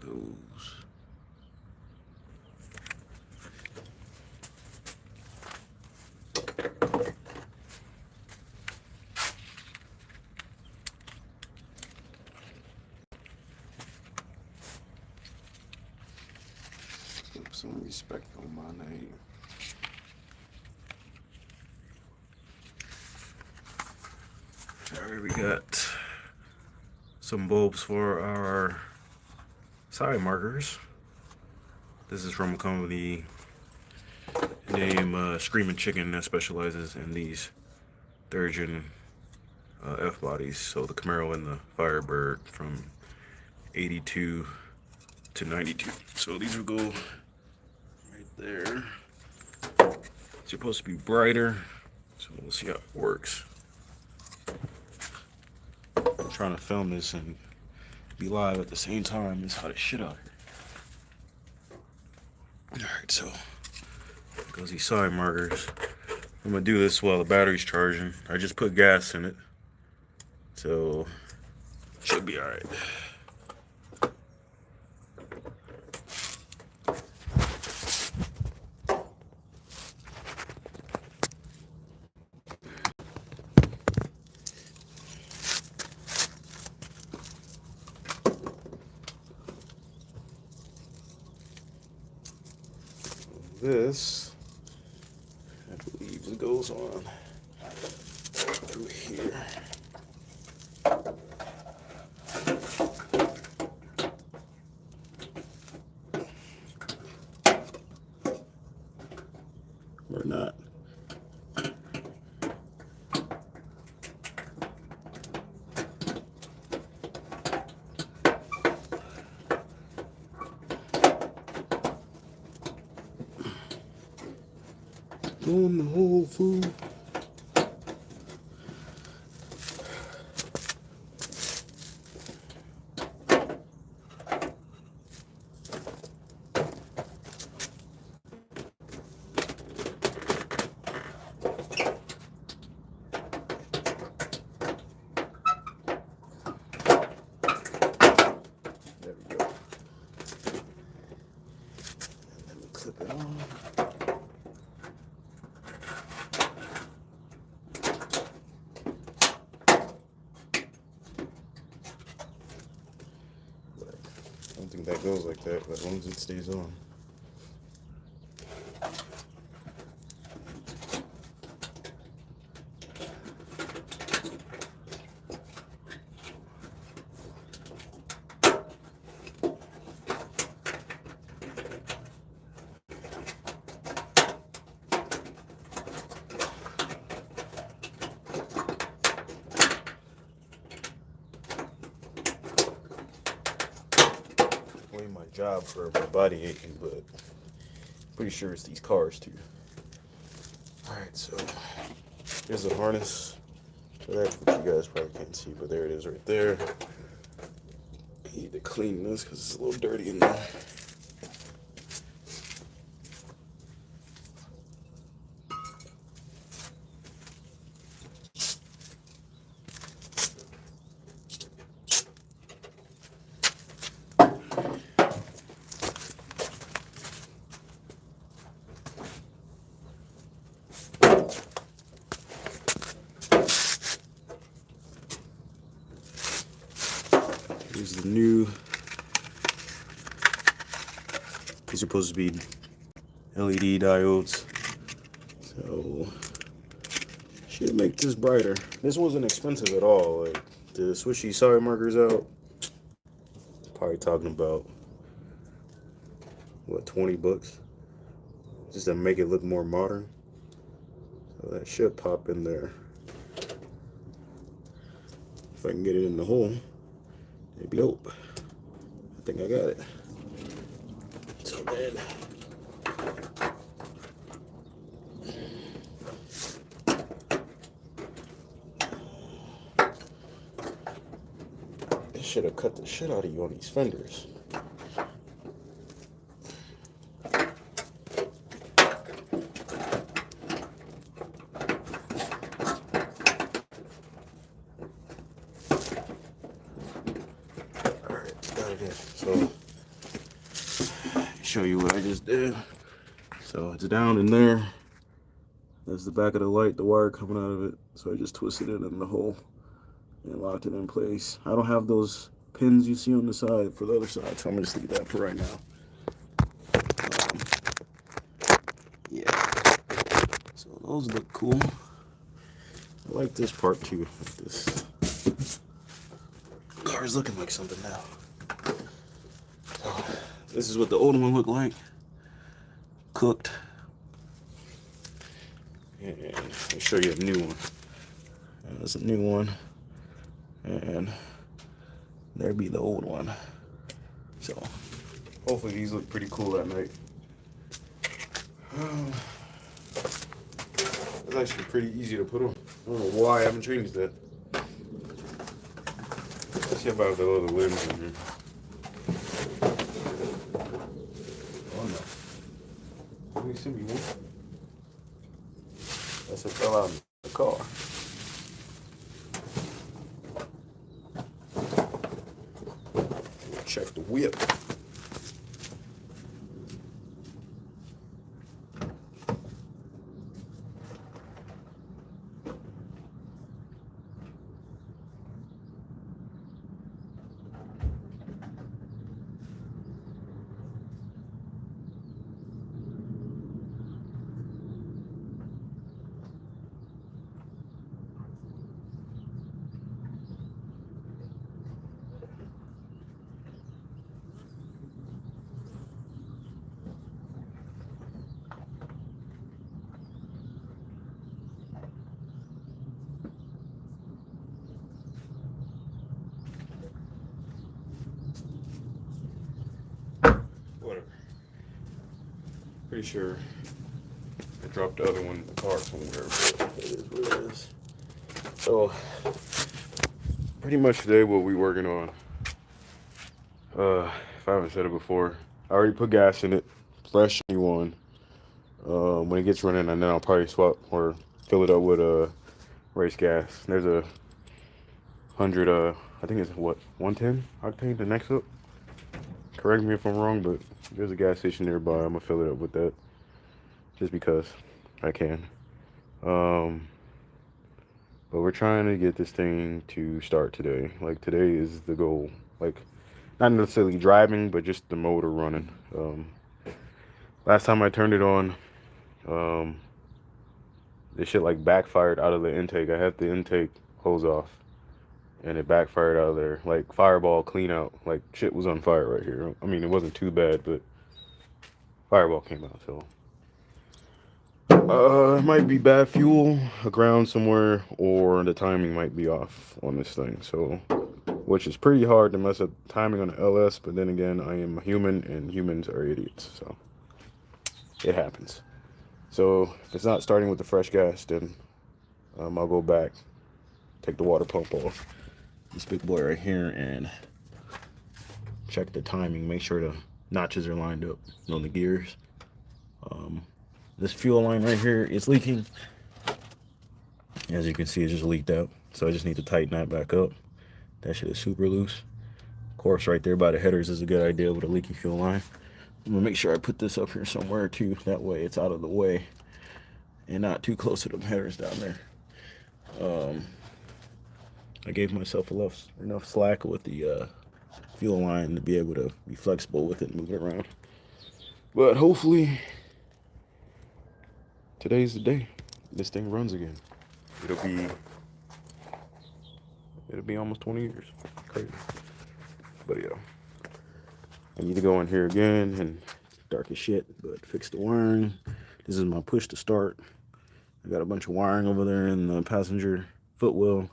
goes. Put some respect on my name. Alright, we got some bulbs for our side markers. This is from a company named Screaming Chicken that specializes in these third gen F bodies. So the Camaro and the Firebird from 82 to 92. So these will go right there. It's supposed to be brighter, so we'll see how it works. I'm trying to film this and be live at the same time. It's hot as shit out here. Alright, so there goes these side markers. I'm gonna do this while the battery's charging. I just put gas in it, so should be alright. This, I believe, it goes on through here. Or not. On the whole food. There we go. Let me clip it on. I don't think that goes like that, but as long as it stays on. My job for my body aching, but pretty sure it's these cars too. Alright, so here's the harness for that, which you guys probably can't see, but there it is right there. I need to clean this because it's a little dirty in there. Here's the new, these are supposed to be LED diodes, so should make this brighter. This wasn't expensive at all. Like, to switch these side markers out, probably talking about what, 20 bucks, just to make it look more modern. So that should pop in there if I can get it in the hole. Nope. I think I got it. So then, this should have cut the shit out of you on these fenders. So show you what I just did. So it's down in there. That's the back of the light, the wire coming out of it. So I just twisted it in the hole and locked it in place. I don't have those pins you see on the side for the other side, so I'm gonna just leave that for right now. Yeah. So those look cool. I like this part too. This car is looking like something now. So this is what the old one looked like. Cooked. And I'll show you a new one. There's a new one. And there be the old one. So hopefully these look pretty cool at night. It's actually pretty easy to put on. I don't know why I haven't changed that. Let's see about the little limbs in here. Oh no. Let me see one. That's what fell out of the car. Check the whip. Whatever. Pretty sure I dropped the other one in the car somewhere, but it is what it is. So, pretty much today what we working on, if I haven't said it before, I already put gas in it, fresh new one. When it gets running, and then I'll probably swap or fill it up with race gas. There's a 100, I think it's what, 110 octane, the next up. Correct me if I'm wrong, but there's a gas station nearby. I'm gonna fill it up with that just because I can. But we're trying to get this thing to start today. Like, today is the goal. Like, not necessarily driving, but just the motor running. Last time I turned it on, this shit like backfired out of the intake. I had the intake hose off, and it backfired out of there. Like, fireball clean out. Like, shit was on fire right here. I mean, it wasn't too bad, but fireball came out, so. It might be bad fuel aground somewhere, or the timing might be off on this thing. So, which is pretty hard to mess up timing on the LS, but then again, I am a human, and humans are idiots, so it happens. So, if it's not starting with the fresh gas, then I'll go back, take the water pump off this big boy right here, and check the timing, make sure the notches are lined up on the gears. This fuel line right here is leaking. As you can see, it just leaked out. So I just need to tighten that back up. That shit is super loose. Of course, right there by the headers is a good idea with a leaky fuel line. I'm gonna make sure I put this up here somewhere too. That way it's out of the way and not too close to the headers down there. I gave myself enough slack with the fuel line to be able to be flexible with it and move it around. But hopefully today's the day this thing runs again. It'll be almost 20 years. Crazy. But yeah, I need to go in here again, and dark as shit, but fix the wiring. This is my push to start. I got a bunch of wiring over there in the passenger footwell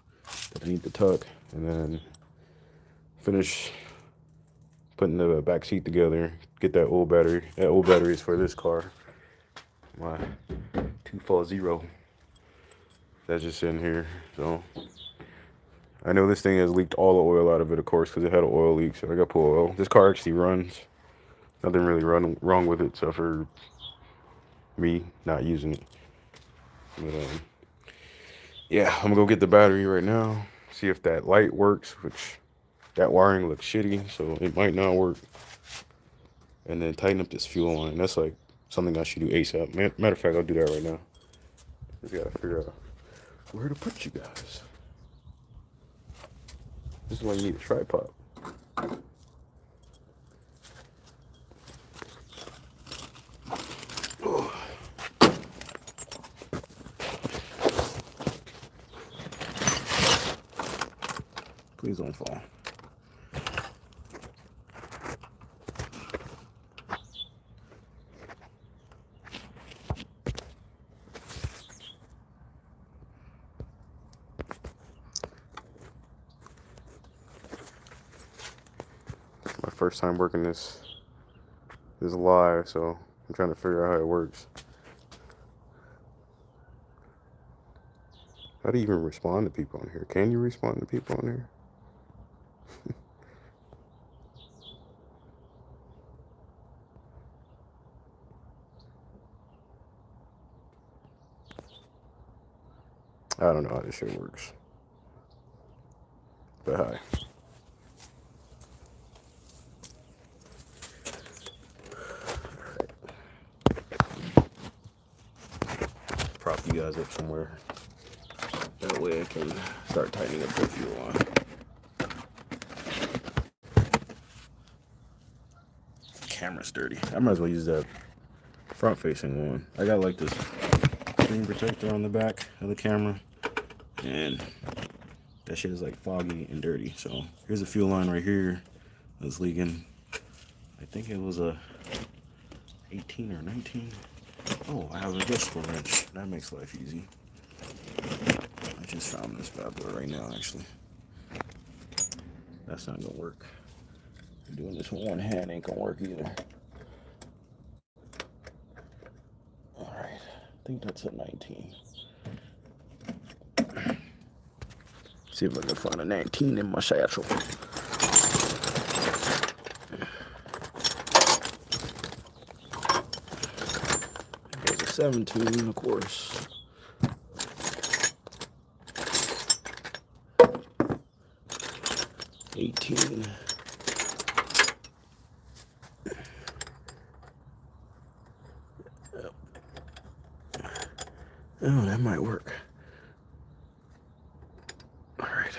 that I need to tuck, and then finish putting the back seat together, get that old battery. That old battery is for this car, my 240. That's just in here. So I know this thing has leaked all the oil out of it, of course, because it had an oil leak, so I got to pull oil. This car actually runs. Nothing really wrong with it, except for me not using it. But yeah, I'm gonna go get the battery right now, see if that light works, which that wiring looks shitty, so it might not work. and then tighten up this fuel line. That's like something I should do ASAP. Matter of fact, I'll do that right now. We gotta figure out where to put you guys. This is why you need a tripod. Oh. Please don't fall. My first time working this live, so I'm trying to figure out how it works. How do you even respond to people on here? Can you respond to people on here? I don't know how this shit works. But hi. Prop you guys up somewhere. That way I can start tightening up the fuel line. Camera's dirty. I might as well use that front facing one. I got like this screen protector on the back of the camera, and that shit is like foggy and dirty. So here's a fuel line right here that's leaking. I think it was a 18 or 19. Oh, I have a disc wrench. That makes life easy. I just found this bad boy right now, actually. That's not gonna work. Doing this with one hand ain't gonna work either. Alright, I think that's a 19. See if I can find a 19 in my satchel. There's a 17, of course. $18. Oh, that might work. All right.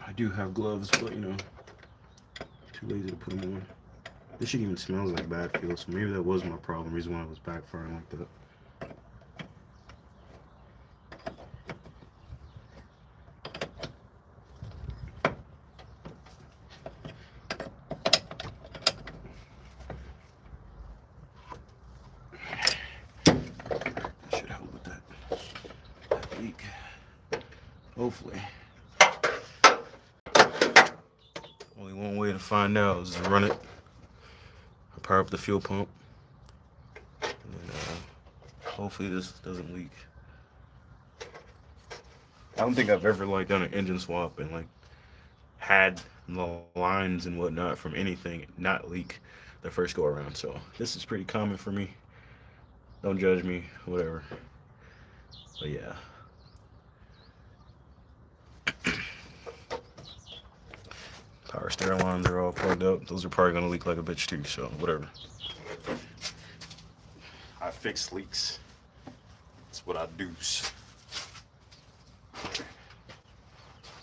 I do have gloves, but you know, too lazy to put them on. This shit even smells like bad fuel, so maybe that was my problem. Reason why I was backfiring like that. Should help with that leak. Hopefully. Only one way to find out is to run it. Power up the fuel pump, and then, hopefully this doesn't leak. I don't think I've ever like done an engine swap and like had the lines and whatnot from anything not leak the first go around. So this is pretty common for me. Don't judge me, whatever. But yeah. Power steering lines are all plugged up. Those are probably gonna leak like a bitch too, so whatever. I fix leaks. That's what I do.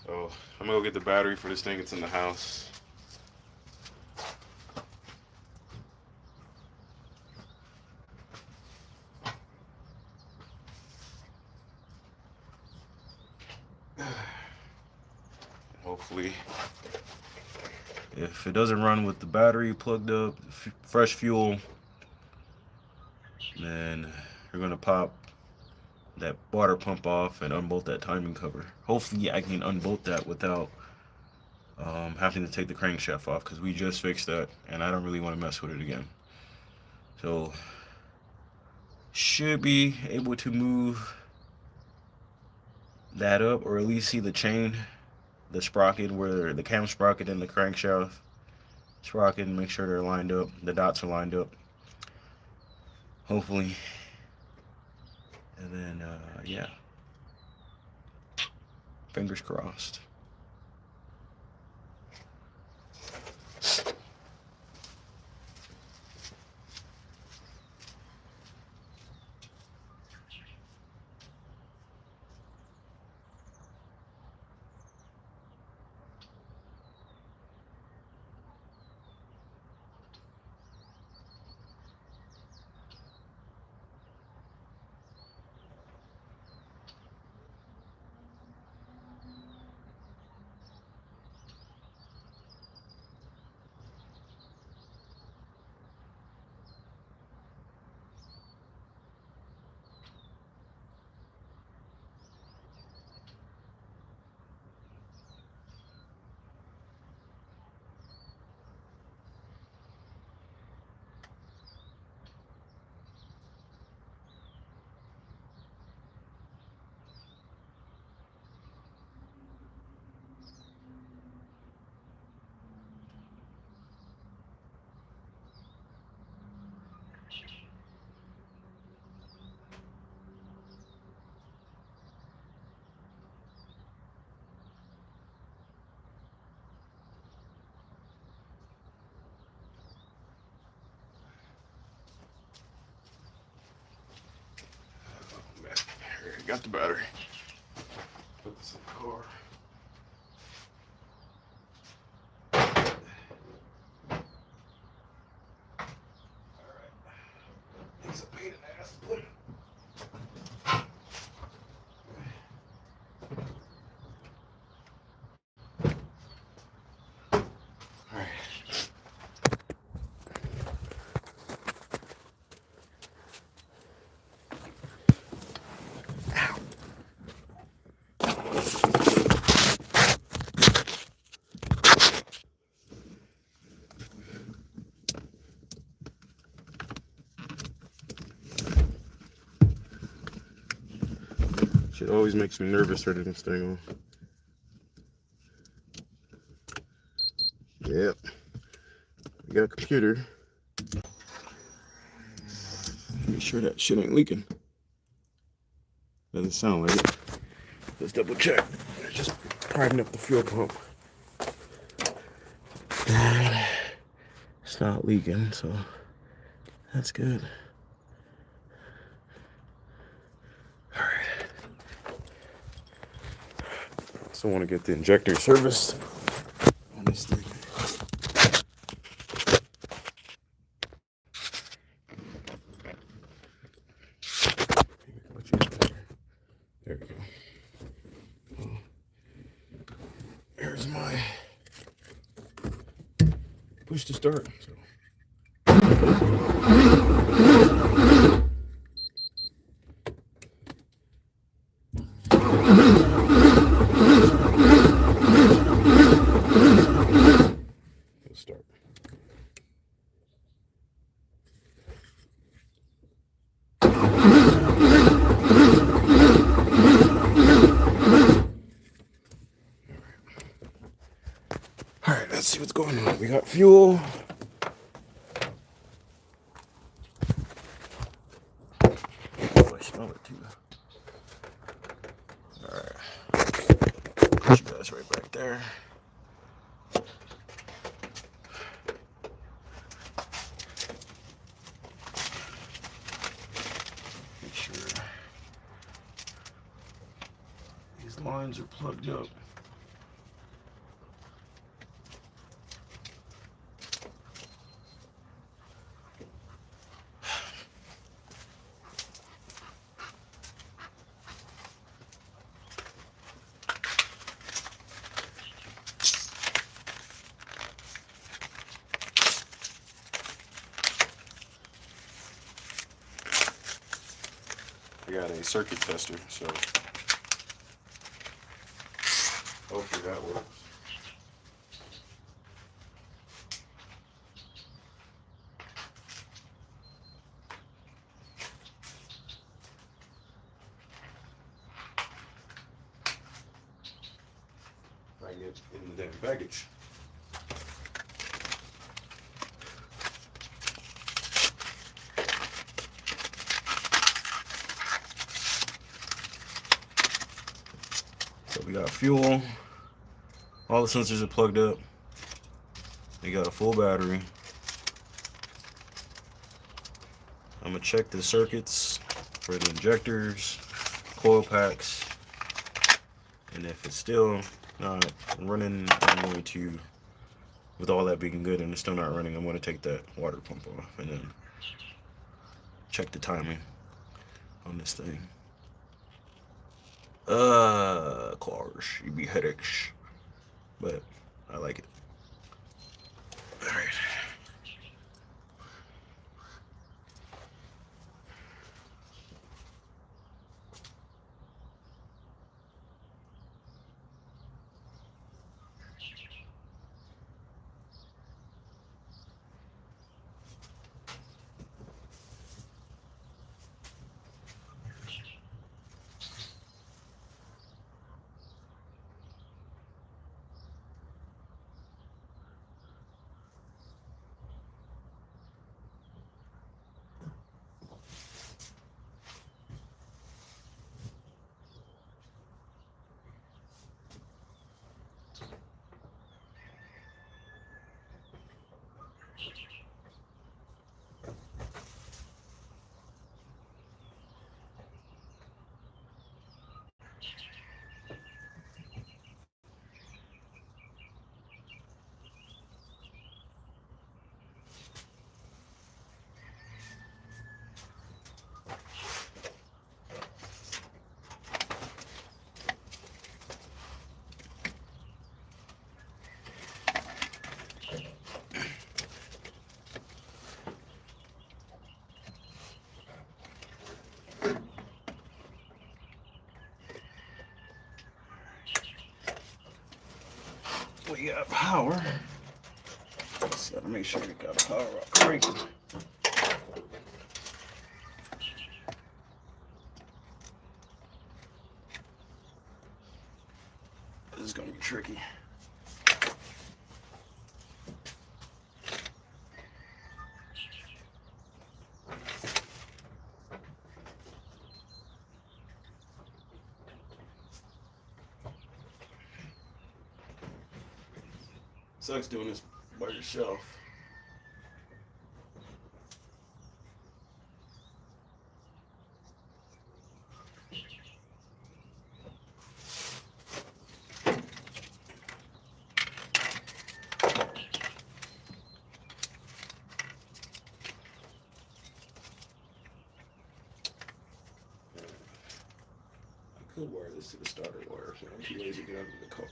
So I'm gonna go get the battery for this thing. It's in the house. Hopefully, if it doesn't run with the battery plugged up, fresh fuel, then we're gonna pop that water pump off and unbolt that timing cover. Hopefully I can unbolt that without having to take the crankshaft off, because we just fixed that and I don't really want to mess with it again. So should be able to move that up, or at least see the chain, the sprocket, where the cam sprocket and the crankshaft sprocket, and make sure they're lined up, the dots are lined up. Hopefully And then, yeah, fingers crossed. Got the battery. Put this in the car. Alright. He's a pain in the ass. Alright. Shit always makes me nervous turning this thing on. Yep. We got a computer. Make sure that shit ain't leaking. Doesn't sound like it. Let's double check. Just priming up the fuel pump. And it's not leaking, so that's good. Also want to get the injector serviced on this thing. There we go. Well, here's my push to start. So. Start. All right, let's see what's going on. We got fuel. Oh, I smell it too. All right, put you guys right back there. Make sure these lines are plugged up. I got a circuit tester, so hopefully that works. If I get in the damn baggage. So we got fuel. All the sensors are plugged up. We got a full battery. I'm gonna check the circuits for the injectors, coil packs, and if it's still not running, I'm going to, with all that being good and it's still not running, I'm going to take that water pump off and then check the timing on this thing. Cars, you be headaches, but I like it. All right. We got power. Just gotta make sure we got power up cranking. This is gonna be tricky. Sucks doing this by yourself. I could wire this to the starter wire, so I'm too lazy to get out of the car.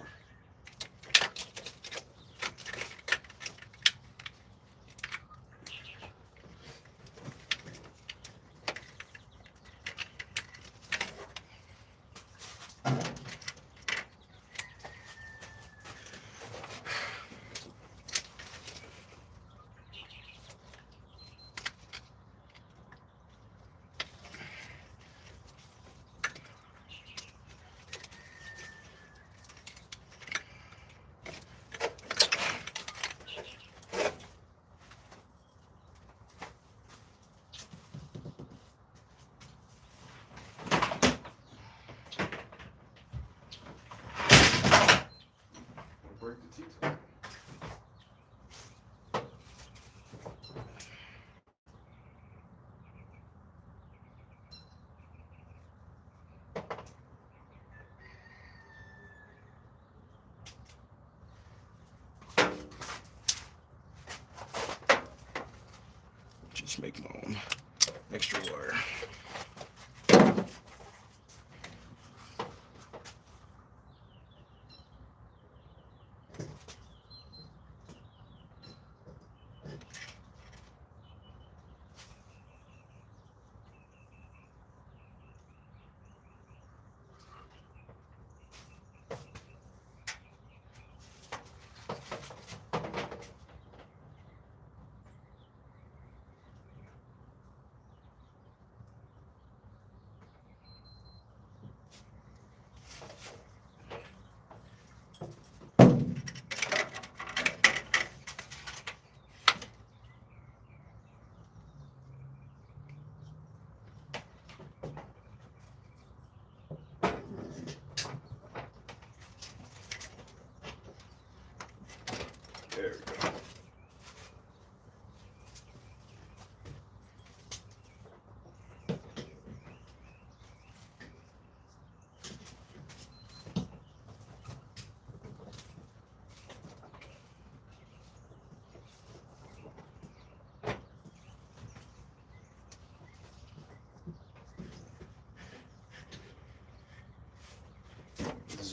Break the teeth. Just make my own extra wire.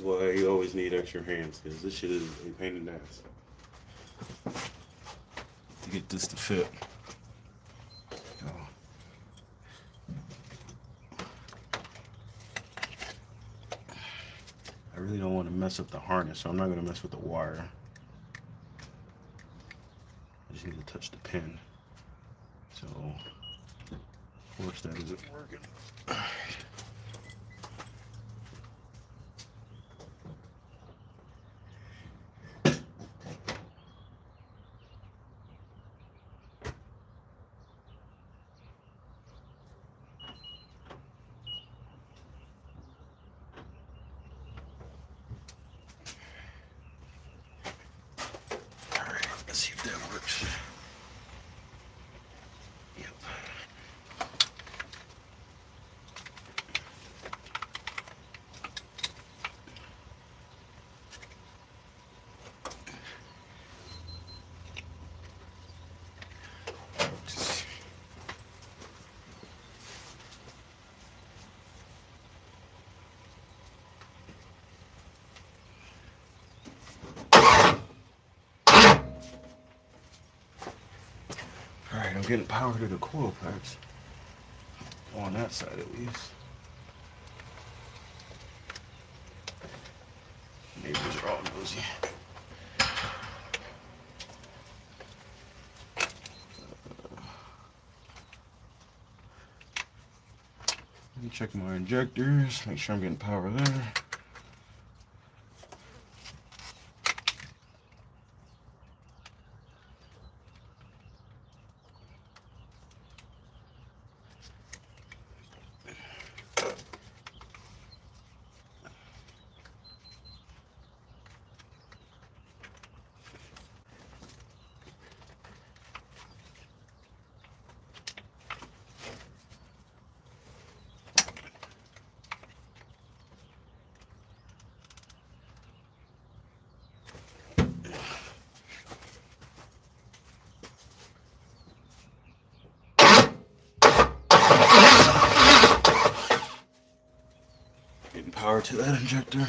why you always need extra hands, because this shit is a pain in the ass to get this to fit. I really don't want to mess up the harness, so I'm not going to mess with the wire. I just need to touch the pin. So, of course, that isn't working. Let's see if that works. Yep. Alright, I'm getting power to the coil packs. On that side at least. Neighbors are all nosy. Let me check my injectors, make sure I'm getting power there. Getting power to that injector.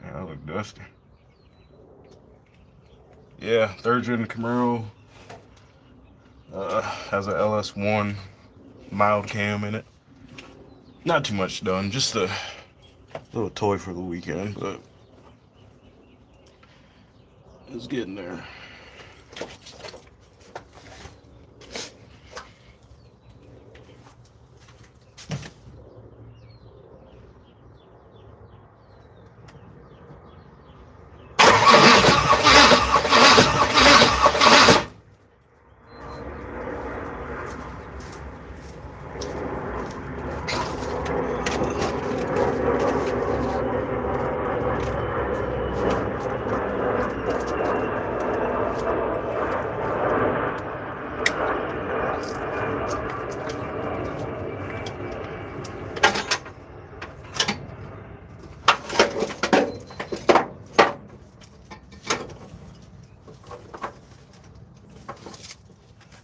Yeah, that look dusty. Yeah, third gen Camaro. Has a LS1 mild cam in it. Not too much done, just a little toy for the weekend, but it's getting there.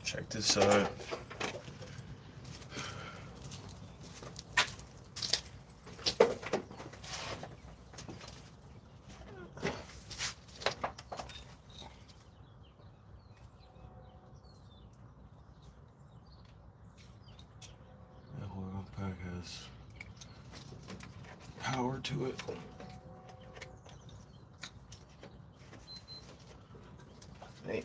Check this side. That oil pack has power to it. Damn.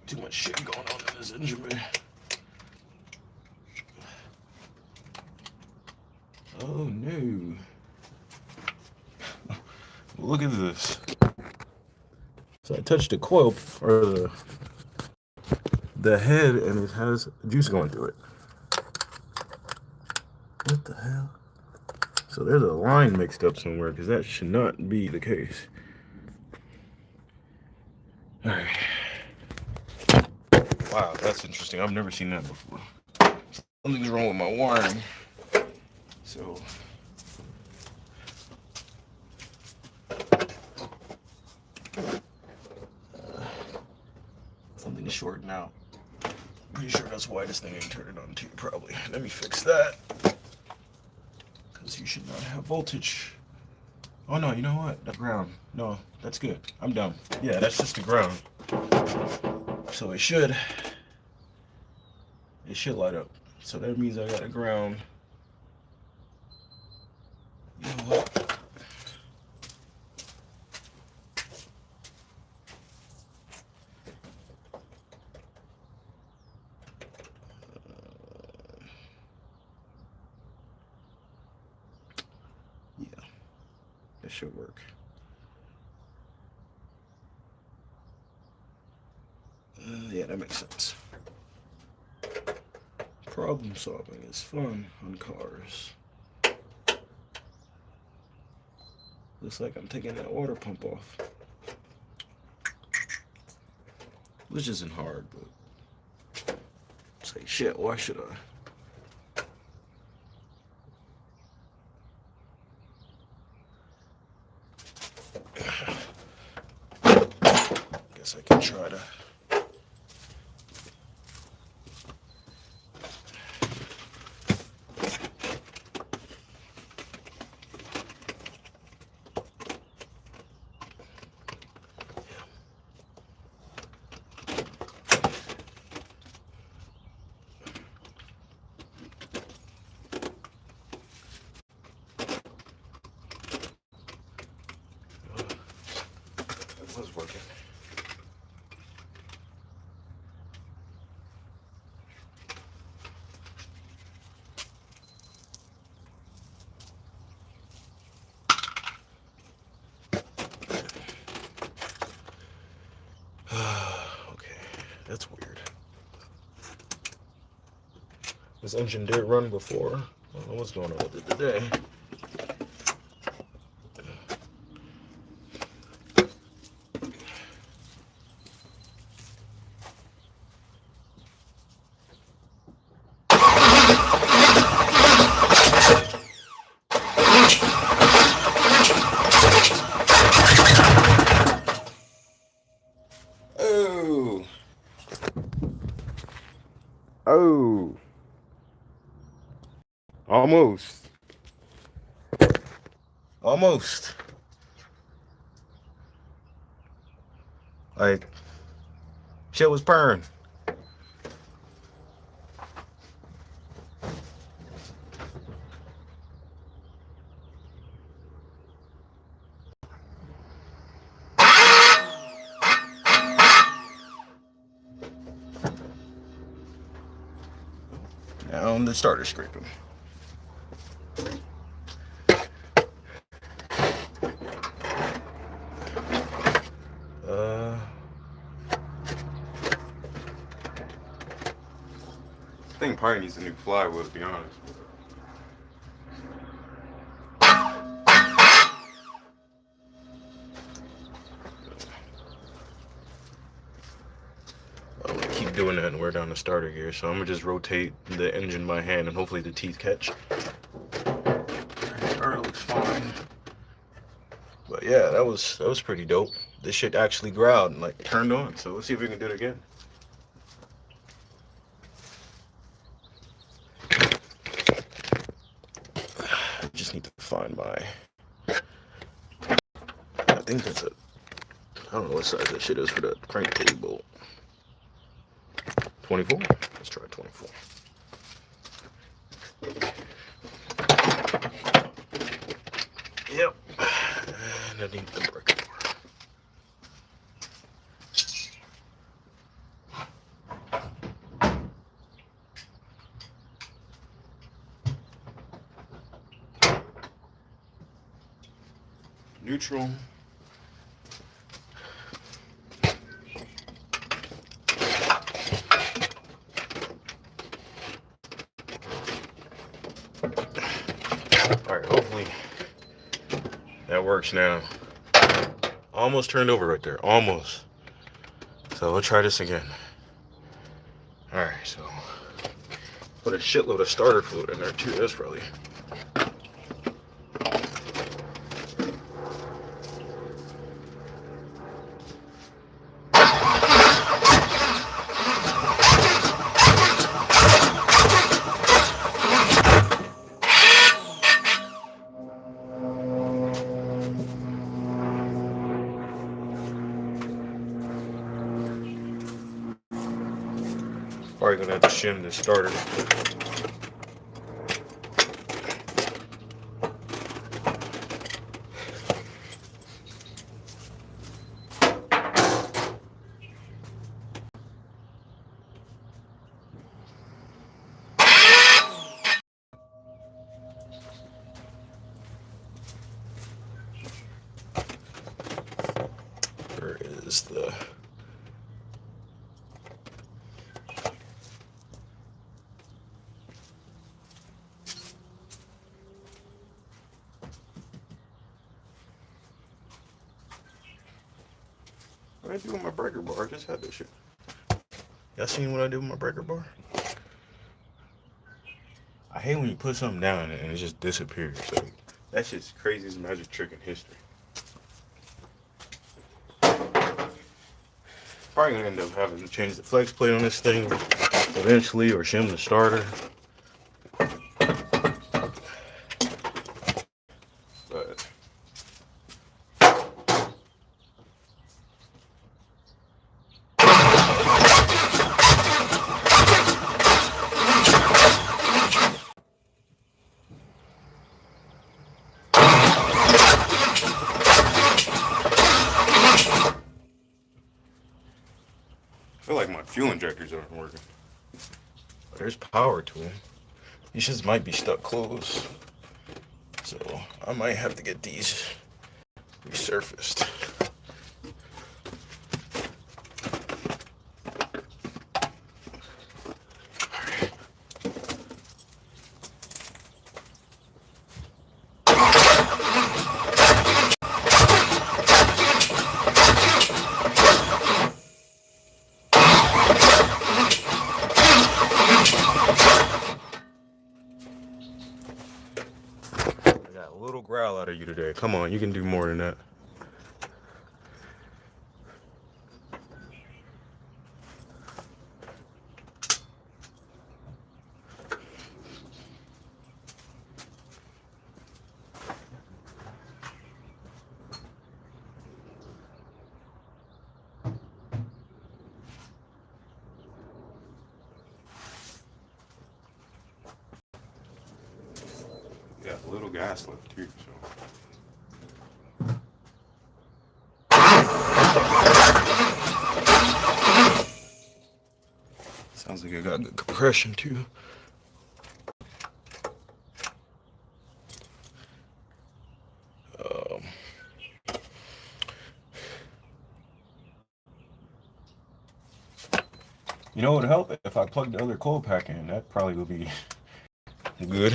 Too much shit going on in this engine bay. Oh no. Look at this. So I touched the coil, or the head, and it has juice going through it. What the hell? So there's a line mixed up somewhere, because that should not be the case. Alright. Wow, that's interesting. I've never seen that before. Something's wrong with my wiring. So something's shorting out. Pretty sure that's why this thing ain't turning on too, probably. Let me fix that. Because you should not have voltage. Oh no, you know what? The ground. No, that's good. I'm done. Yeah, that's just the ground. So it should light up. So that means I got a ground. You know what? Yeah, that should work. Yeah, that makes sense. Problem solving is fun on cars. Looks like I'm taking that water pump off. Which isn't hard, but it's like, shit, why should I? Guess I can try to. Was working. Okay, that's weird. This engine did run before. I don't know what's going on with it today. Oh. Oh. Almost. Almost. Like, shit was purring. Now the starter scraping. I think probably needs a new flywheel, to be honest. I'm gonna keep doing that and wear down the starter gear, so I'm gonna just rotate the engine by hand and hopefully the teeth catch. Starter looks fine. But yeah, that was pretty dope. This shit actually growled and like turned on, so let's see if we can do it again. Just need to find my, I think that's a, I don't know what size that shit is for the crank pulley bolt. 24? Let's try 24. Yep. And I need the breaker bar. Neutral. Alright, hopefully that works now. Almost turned over right there, almost. So we'll try this again. All right, so put a shitload of starter fluid in there too. That's probably. Probably gonna have to shim this starter. Where is the... What I do with my breaker bar? I just had this shit. Y'all seen what I do with my breaker bar? I hate when you put something down and it just disappears. So that shit's crazy as magic trick in history. Probably gonna end up having to change the flex plate on this thing eventually, or shim the starter. But I feel like my fuel injectors aren't working. But there's power to them. These just might be stuck closed. So I might have to get these resurfaced. Growl out of you today. Come on, you can do more than that. Got a little gas left here, so. Sounds like I got good compression too. You know what would help if I plugged the other coil pack in? That probably would be good.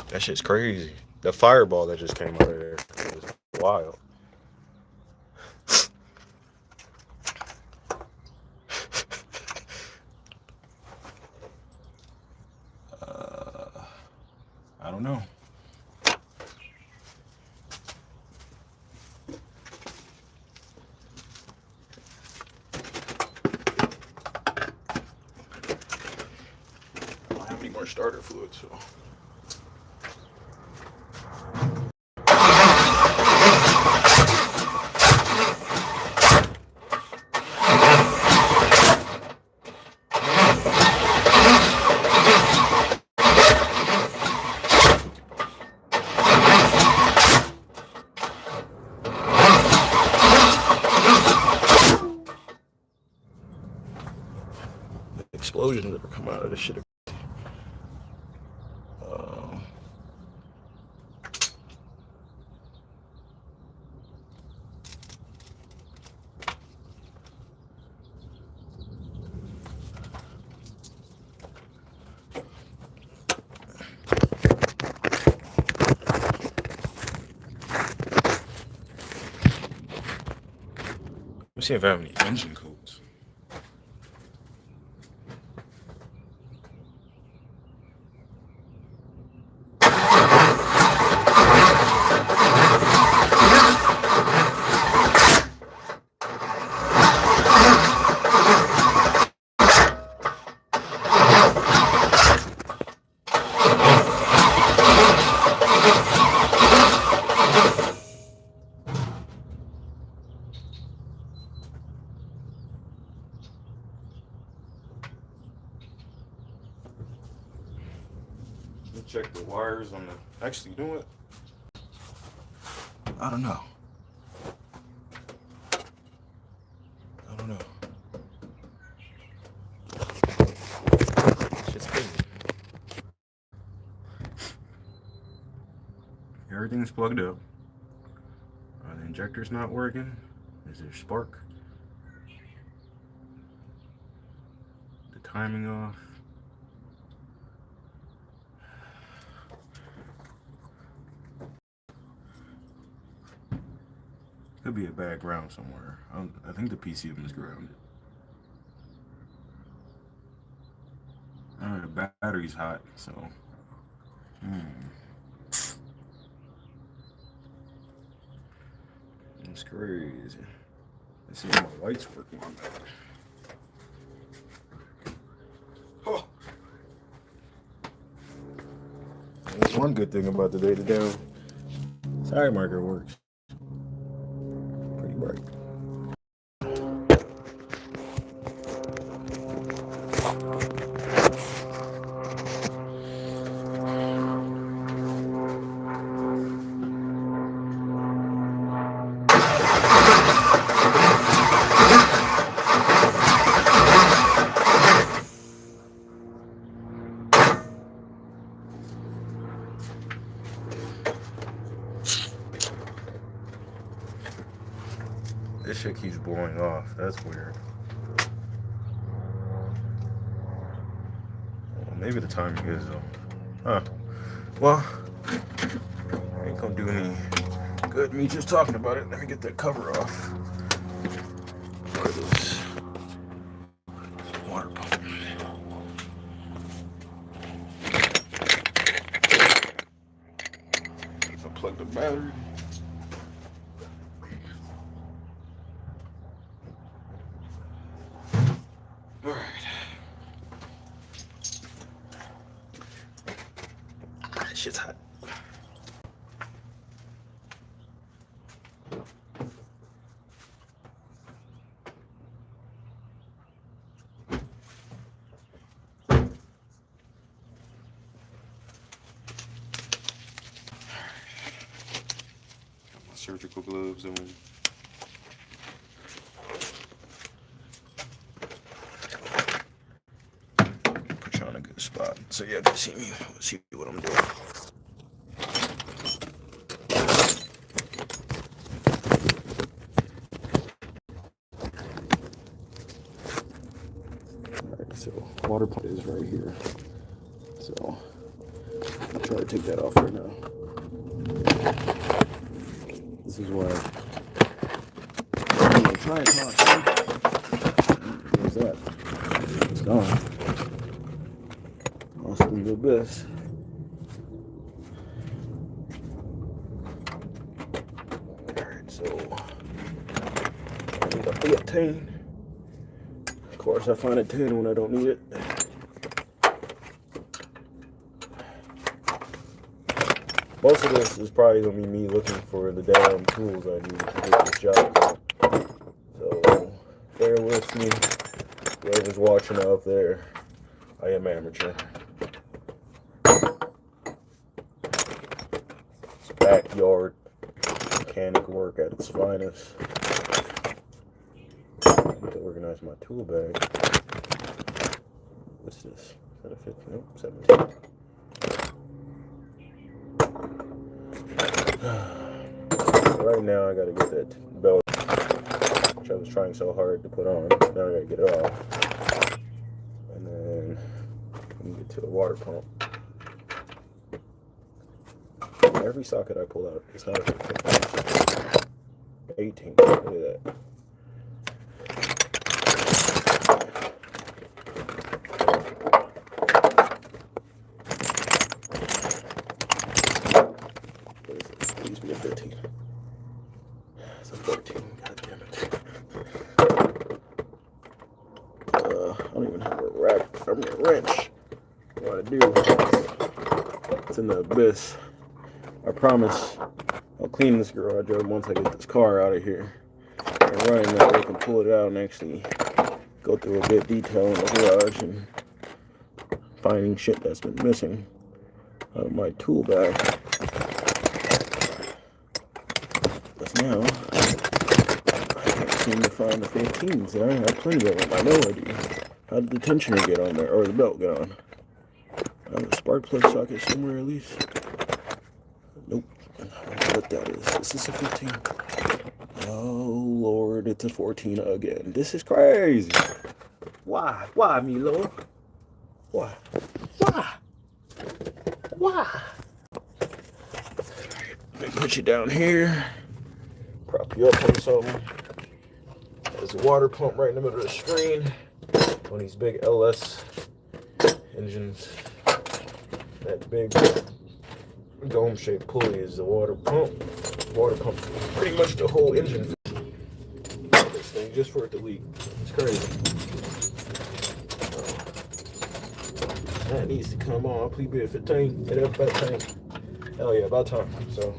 That shit's crazy. The fireball that just came out of there was wild. I don't know. starter fluid, so. Explosions that are coming out of this shit. Let's see if I have any engine codes. Check the wires on the. Actually, you know what? I don't know. Shit's crazy. Everything's plugged up. The injector's not working. Is there spark? The timing off. Could be a bad ground somewhere. I think the PCM is grounded. The battery's hot, so. It's crazy. Let's see if my light's working on that. Oh. That's one good thing about the data down. Tire marker works. Pretty bright. This shit keeps blowing off. That's weird. Well, maybe the timing is though. Huh. Well, ain't gonna do any good me just talking about it. Let me get that cover off. For this water pump. Unplug the battery. Shit's hot. Got my surgical gloves on. Put you on a good spot. So yeah, just see what I'm doing. So water pump is right here. So I'll try to take that off right now. This is why I'm gonna try and talk. Where's that? It's gone. Lost the abyss. Alright, so I need a 18. Of course, I find a 10 when I don't need it. Most of this is probably gonna be me looking for the damn tools I need to get this job done. So bear with me, whoever's watching out there. I am amateur. It's backyard mechanic work at its finest. I need to organize my tool bag. What's this? Is that a 15? Nope, 17. Right now I gotta get that belt, which I was trying so hard to put on. Now I gotta get it off. And then we can get to a water pump. Every socket I pull out is not a 15. 18. Look at that. What is it? Please be a 15. It's a 14. God damn it. I don't even have a rack. I mean a wrench. What I do? It's in the abyss. I promise I'll clean this garage up once I get this car out of here and run it that way I can pull it out and actually go through a bit detail in the garage and finding shit that's been missing out of my tool bag. But now I can't seem to find the 15s. I have plenty of them. I know I do. How did the tensioner get on there, or the belt get on? I have a spark plug socket somewhere at least. Nope. I don't know what that is. Is this a 15? Oh, Lord, it's a 14 again. This is crazy. Why? Why, me Lord? Why? Why? Why? Let me put you down here. Prop you up on something. There's a water pump right in the middle of the screen. One of these big LS engines. That big dome-shaped pulley is the water pump. Water pump pretty much the whole engine. This thing just for it to leak. It's crazy. That needs to come on. Please be a 15. Get up that tank. Hell yeah, about time. So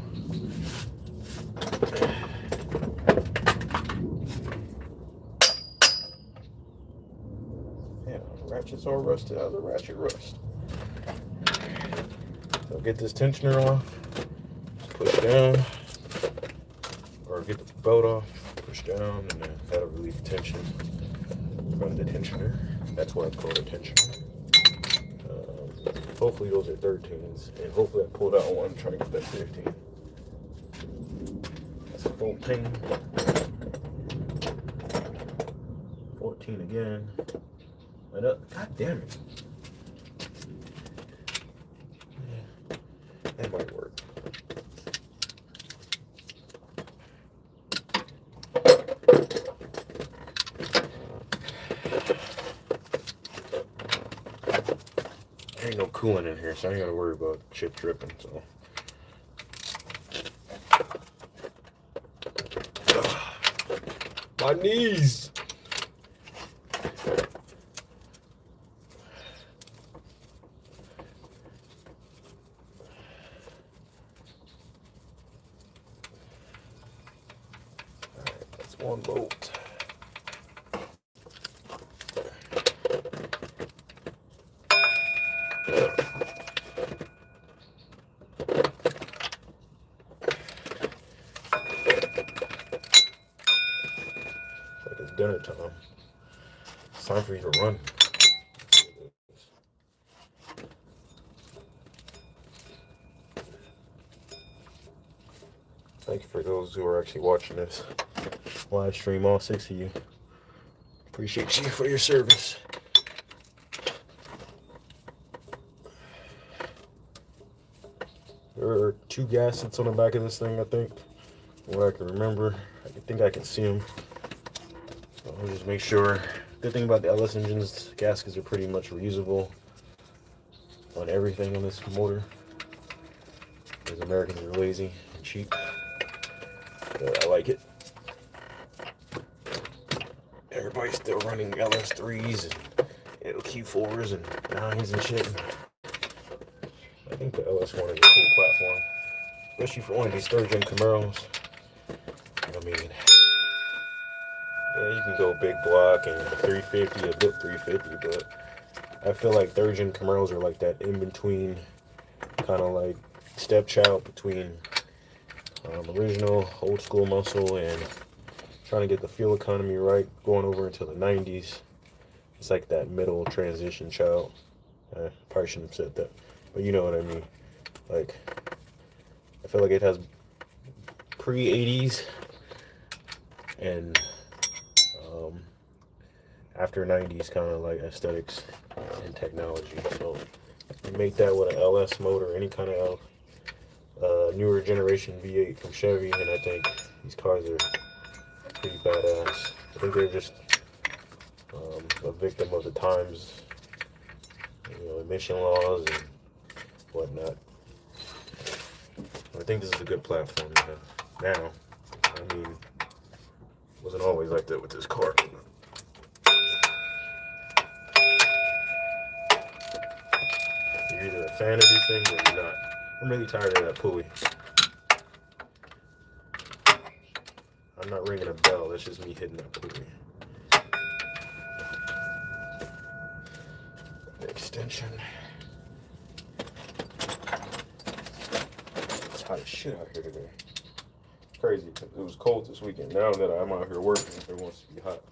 yeah, ratchet's all rusted. How's a ratchet rust? So get this tensioner off, just push down, or get the belt off, push down, and then that'll relieve tension from the tensioner. That's why it's called a tensioner. Hopefully those are 13s, and hopefully I pulled out one trying to get that 15. That's a 14. 14 again. God damn it. That might work. There ain't no coolant in here, so I ain't gotta worry about shit dripping, so. My knees! One bolt. Like it's dinner time. It's time for you to run. Thank you for those who are actually watching this live stream, all 6 of you. Appreciate you for your service. There are 2 gaskets on the back of this thing, I think. From what I can remember. I think I can see them. So I'll just make sure. Good thing about the LS engines, gaskets are pretty much reusable on everything on this motor. Because Americans are lazy and cheap. But I like it. Everybody's still running LS3s and LQ4s and 9s and shit. I think the LS1 is a cool platform. especially for one of these third gen Camaros. I mean, yeah, you can go big block and 350, a bit 350, but I feel like third gen Camaros are like that in between, kind of like stepchild between original old school muscle and trying to get the fuel economy right, going over into the 90s. It's like that middle transition child. I probably shouldn't have said that, but you know what I mean. Like, I feel like it has pre-80s and after 90s kind of like aesthetics and technology. So you make that with an LS motor, any kind of newer generation V8 from Chevy, and I think these cars are pretty badass. I think they're just a victim of the times, you know, emission laws and whatnot. I think this is a good platform now. I mean, it wasn't always like that with this car. You're either a fan of these things or you're not. I'm really tired of that pulley. I'm not ringing a bell, that's just me hitting that pulley. The extension. It's hot as shit out here today. Crazy. It was cold this weekend. Now that I'm out here working, it wants to be hot.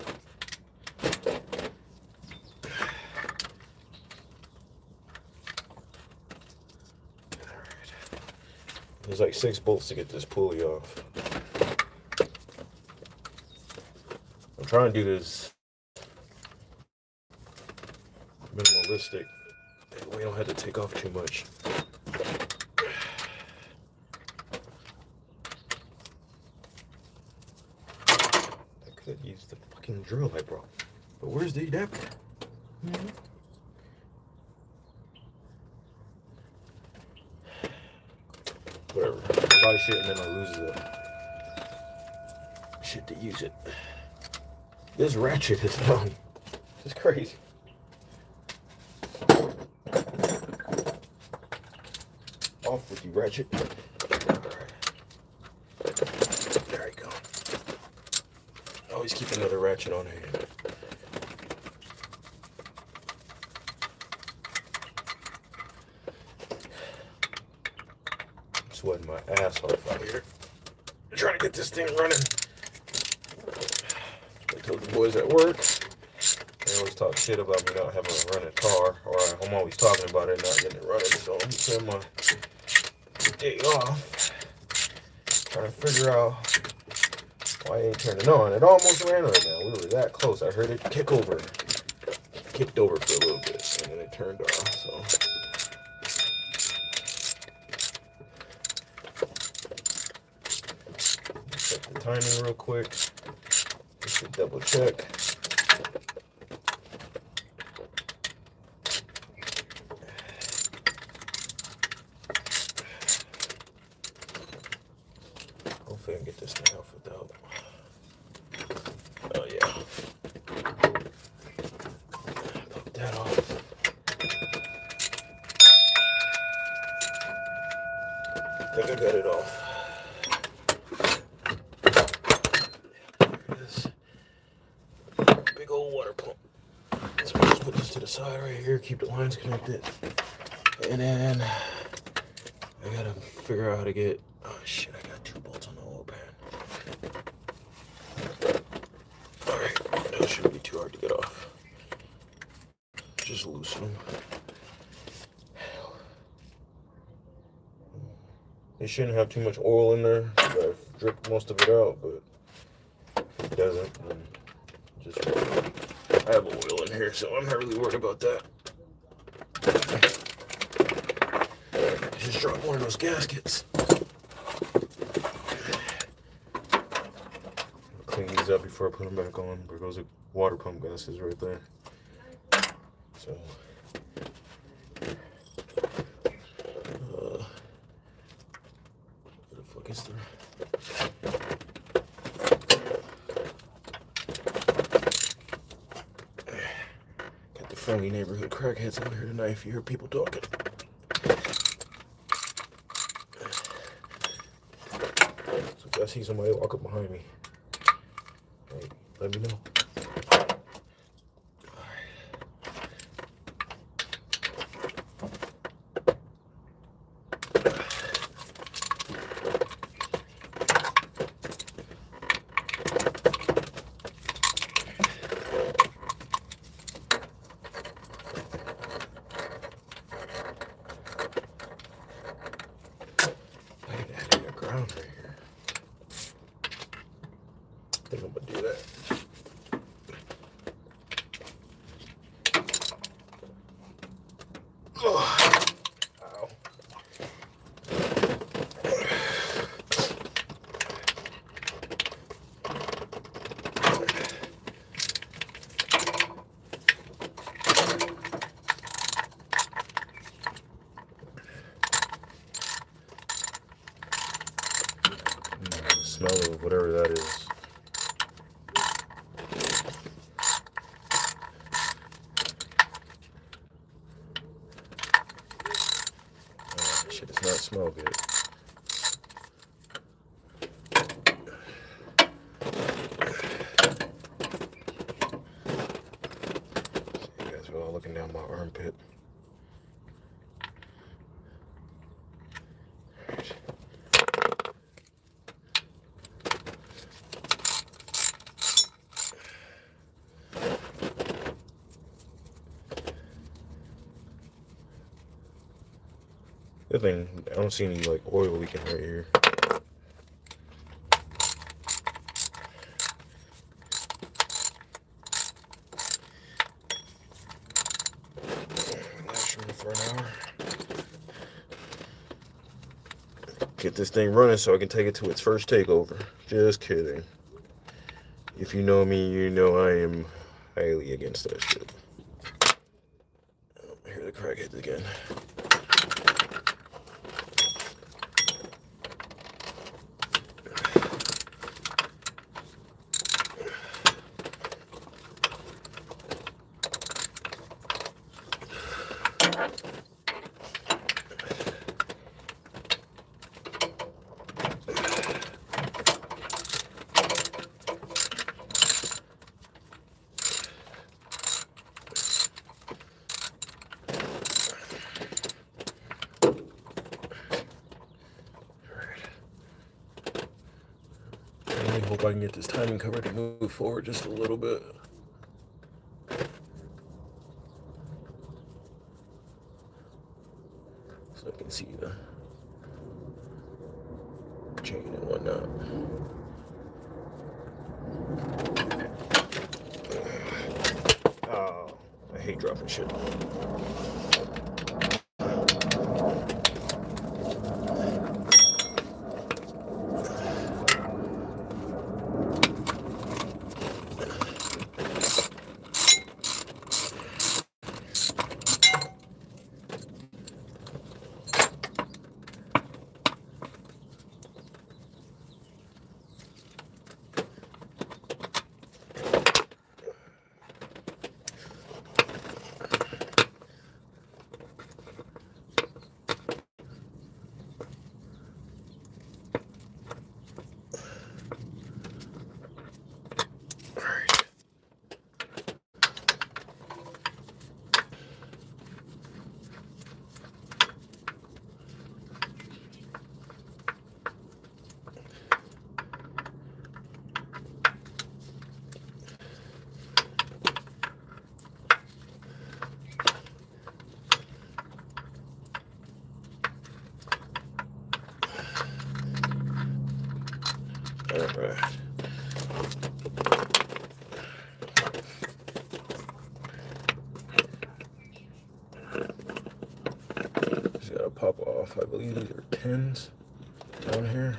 There's like 6 bolts to get this pulley off. I'm trying to do this minimalistic. We don't have to take off too much. I could use the fucking drill I brought. But where's the adapter? Whatever. Buy shit and then I lose the shit to use it. This ratchet is long. It's crazy. Off with you, ratchet. There you go. Always keep another ratchet on hand. Sweating my ass off out here. I'm trying to get this thing running. I told the boys at work, they always talk shit about me not having a running car, or I'm always talking about it not getting it running, so I'm spending my day off trying to figure out why it ain't turning on. It almost ran right now. We were that close. I heard it kick over. Kicked over for a little bit, and then it turned on, so. Check the timing real quick. Just to double check. Hopefully I can get this thing off without. Oh yeah. Pop that off. I think I got it off. Big old water pump. So I'll just put this to the side right here, keep the lines connected. And then I gotta figure out how to get, oh shit, I got 2 bolts on the oil pan. Alright, that shouldn't be too hard to get off. Just loosen them. It shouldn't have too much oil in there. I've dripped most of it out, but if it doesn't, then just I have oil in here, so I'm not really worried about that. Just dropped one of those gaskets. Clean these up before I put them back on. There goes the water pump gaskets right there. So, where the fuck is there? Got the friendly neighborhood crackheads out here tonight if you hear people talking. see somebody walk up behind me. Hey, let me know. Right here. I think I'm gonna do that. Oh. Ow. Smell of whatever that is. Shit does not smell good. You guys are all looking down my armpit. Good thing I don't see any like oil leaking right here. Last room for an hour. Get this thing running so I can take it to its first takeover. Just kidding. If you know me, you know I am highly against that shit. Oh, I hear the crackheads again. I hope I can get this timing cover to move forward just a little bit. So I can see the chain and whatnot. Oh, I hate dropping shit. All right. Just gotta pop off. I believe these are 10s down here.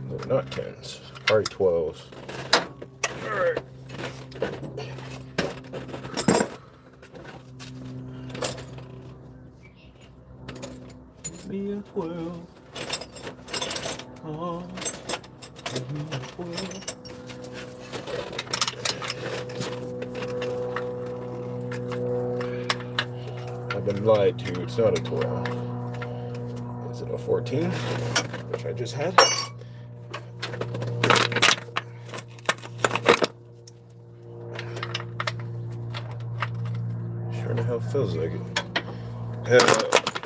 No, not 10s. Probably 12s. Alright. Me a 12. Oh, give me a 12. I've been lied to. It's not a 12. Is it a 14? Which I just had. Sure the hell feels like it. Get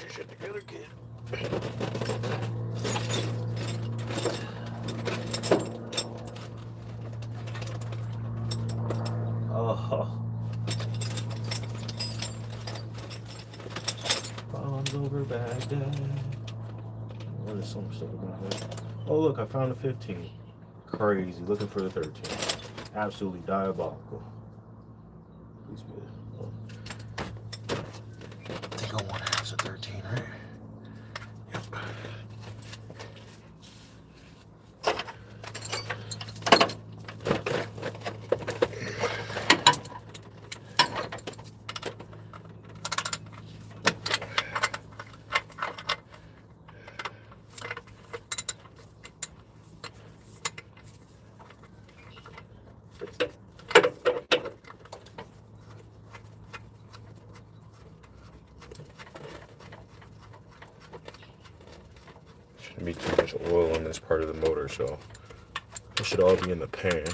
your shit together, kid. Oh. Bombs over Baghdad. What is so much stuff about that? Oh, look, I found a 15. Crazy. Looking for the 13. Absolutely diabolical. Please be it. I think I want to have a 13, right? Yep. Shouldn't be too much oil in this part of the motor, so it should all be in the pan.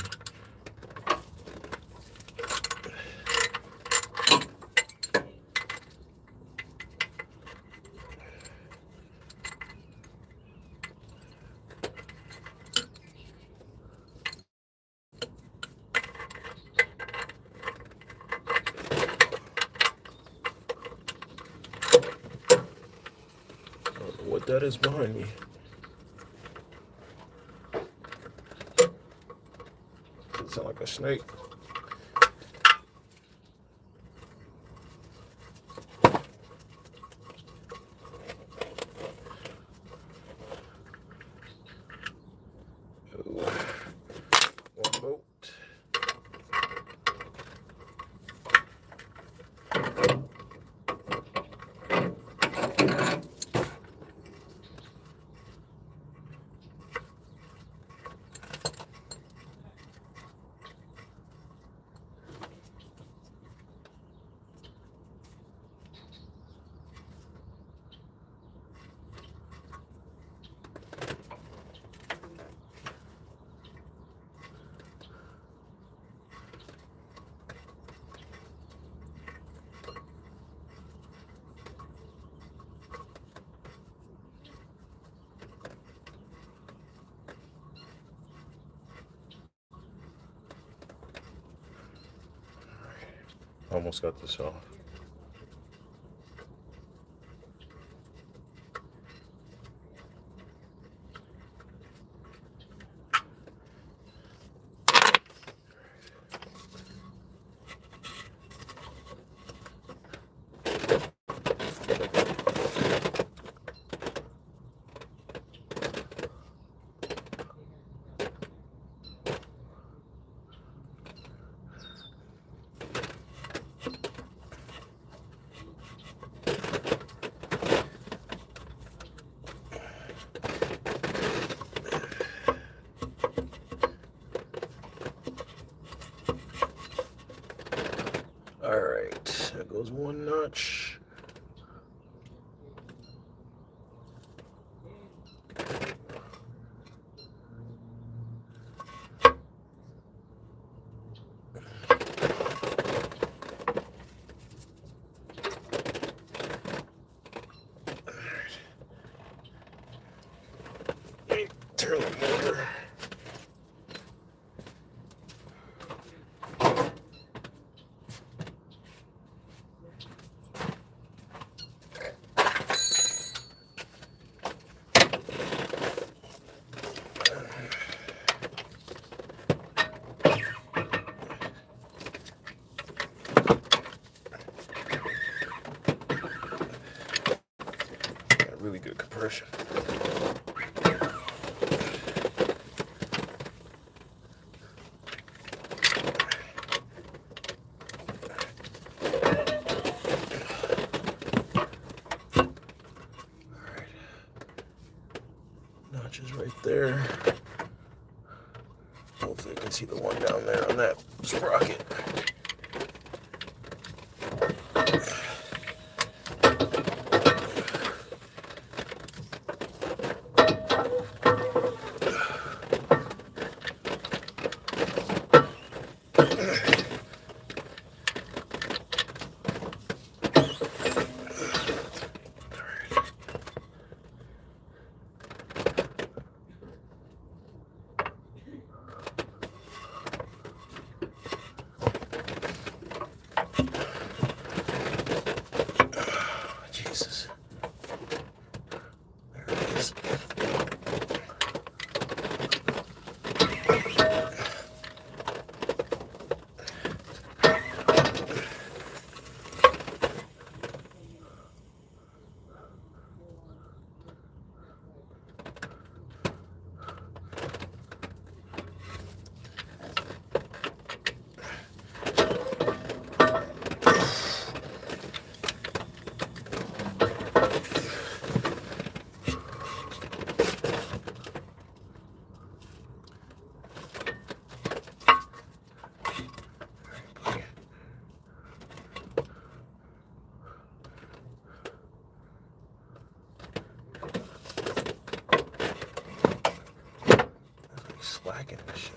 I don't know what that is behind me. Does it sound like a snake? Ooh. One bolt. Almost got this off. All right, that goes one notch. Turn the motor. Got really good compression. Notches right there. Hopefully you can see the one down there on that sprocket. Jesus. There it is. Slacking this shit.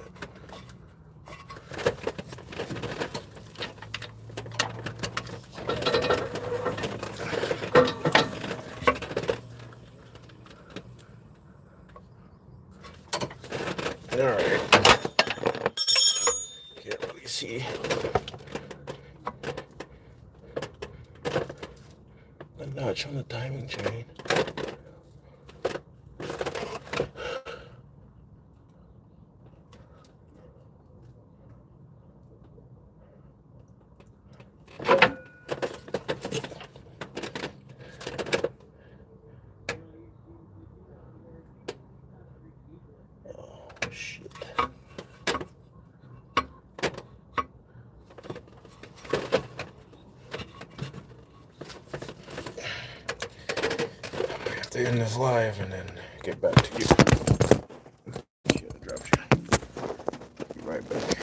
Alright. Can't really see the notch on the timing chain. Shit. I have to end this live and then get back to you. Shit, I dropped you. Be right back.